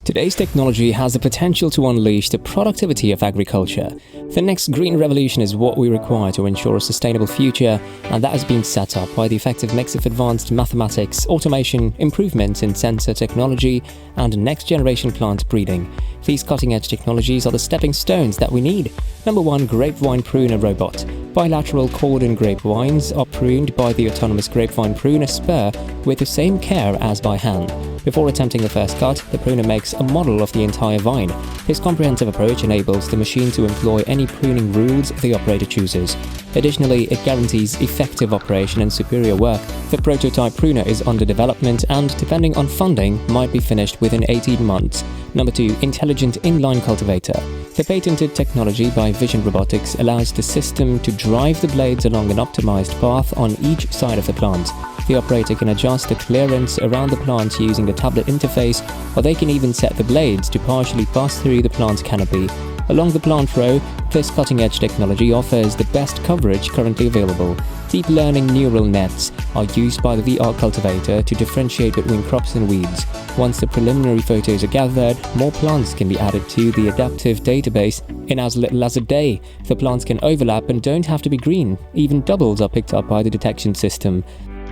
Today's technology has the potential to unleash the productivity of agriculture. The next green revolution is what we require to ensure a sustainable future, and that is being set up by the effective mix of advanced mathematics, automation, improvements in sensor technology, and next-generation plant breeding. These cutting-edge technologies are the stepping stones that we need. Number 1. Grapevine Pruner Robot. Bilateral cordon grapevines are pruned by the autonomous grapevine pruner spur with the same care as by hand. Before attempting the first cut, the pruner makes a model of the entire vine. This comprehensive approach enables the machine to employ any pruning rules the operator chooses. Additionally, it guarantees effective operation and superior work. The prototype pruner is under development and, depending on funding, might be finished within 18 months. Number 2. Intelligent Inline Cultivator. The patented technology by Vision Robotics allows the system to drive the blades along an optimized path on each side of the plant. The operator can adjust the clearance around the plant using the tablet interface, or they can even set the blades to partially pass through the plant canopy. Along the plant row, this cutting-edge technology offers the best coverage currently available. Deep learning neural nets are used by the VR cultivator to differentiate between crops and weeds. Once the preliminary photos are gathered, more plants can be added to the adaptive database in as little as a day. The plants can overlap and don't have to be green. Even doubles are picked up by the detection system.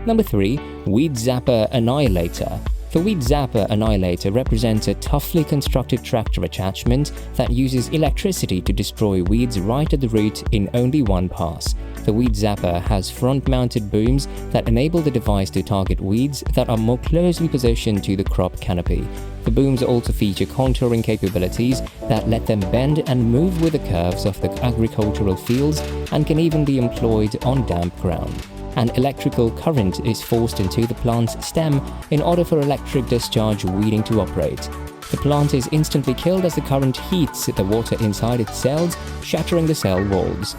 Number 3. Weed Zapper Annihilator. The Weed Zapper Annihilator represents a toughly constructed tractor attachment that uses electricity to destroy weeds right at the root in only one pass. The Weed Zapper has front-mounted booms that enable the device to target weeds that are more closely positioned to the crop canopy. The booms also feature contouring capabilities that let them bend and move with the curves of the agricultural fields and can even be employed on damp ground. An electrical current is forced into the plant's stem in order for electric discharge weeding to operate. The plant is instantly killed as the current heats the water inside its cells, shattering the cell walls.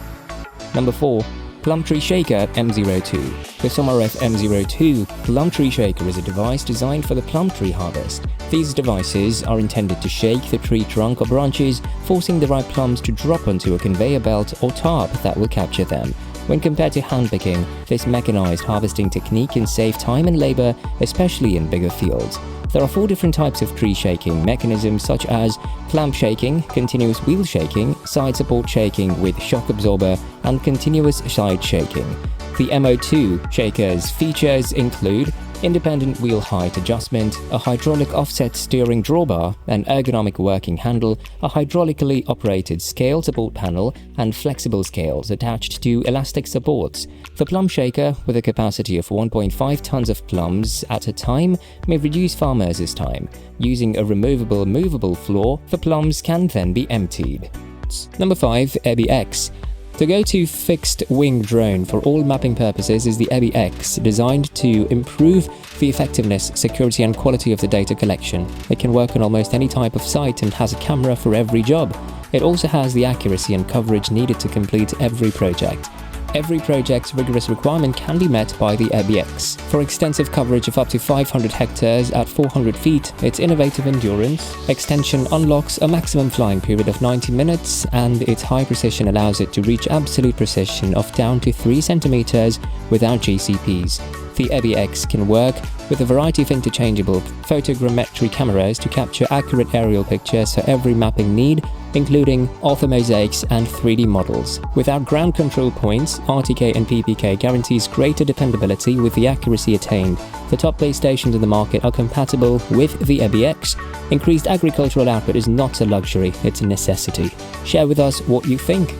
Number 4. Plum Tree Shaker M02. The Somaref M02 Plum Tree Shaker is a device designed for the plum tree harvest. These devices are intended to shake the tree trunk or branches, forcing the ripe plums to drop onto a conveyor belt or tarp that will capture them. When compared to hand-picking, this mechanized harvesting technique can save time and labor, especially in bigger fields. There are 4 different types of tree shaking mechanisms, such as clamp shaking, continuous wheel shaking, side support shaking with shock absorber, and continuous side shaking. The MO2 shaker's features include independent wheel height adjustment, a hydraulic offset steering drawbar, an ergonomic working handle, a hydraulically operated scale support panel, and flexible scales attached to elastic supports. The plum shaker, with a capacity of 1.5 tons of plums at a time, may reduce farmers' time. Using a removable movable floor, the plums can then be emptied. Number 5. EBX. The go-to fixed-wing drone for all mapping purposes is the EBX, designed to improve the effectiveness, security and quality of the data collection. It can work on almost any type of site and has a camera for every job. It also has the accuracy and coverage needed to complete every project. Every project's rigorous requirement can be met by the EBX. For extensive coverage of up to 500 hectares at 400 feet, its innovative endurance extension unlocks a maximum flying period of 90 minutes, and its high precision allows it to reach absolute precision of down to 3 centimeters without GCPs. The EBX can work with a variety of interchangeable photogrammetry cameras to capture accurate aerial pictures for every mapping need, including orthomosaics and 3D models. Without ground control points, RTK and PPK guarantees greater dependability with the accuracy attained. The top base stations in the market are compatible with the EBX. Increased agricultural output is not a luxury, it's a necessity. Share with us what you think.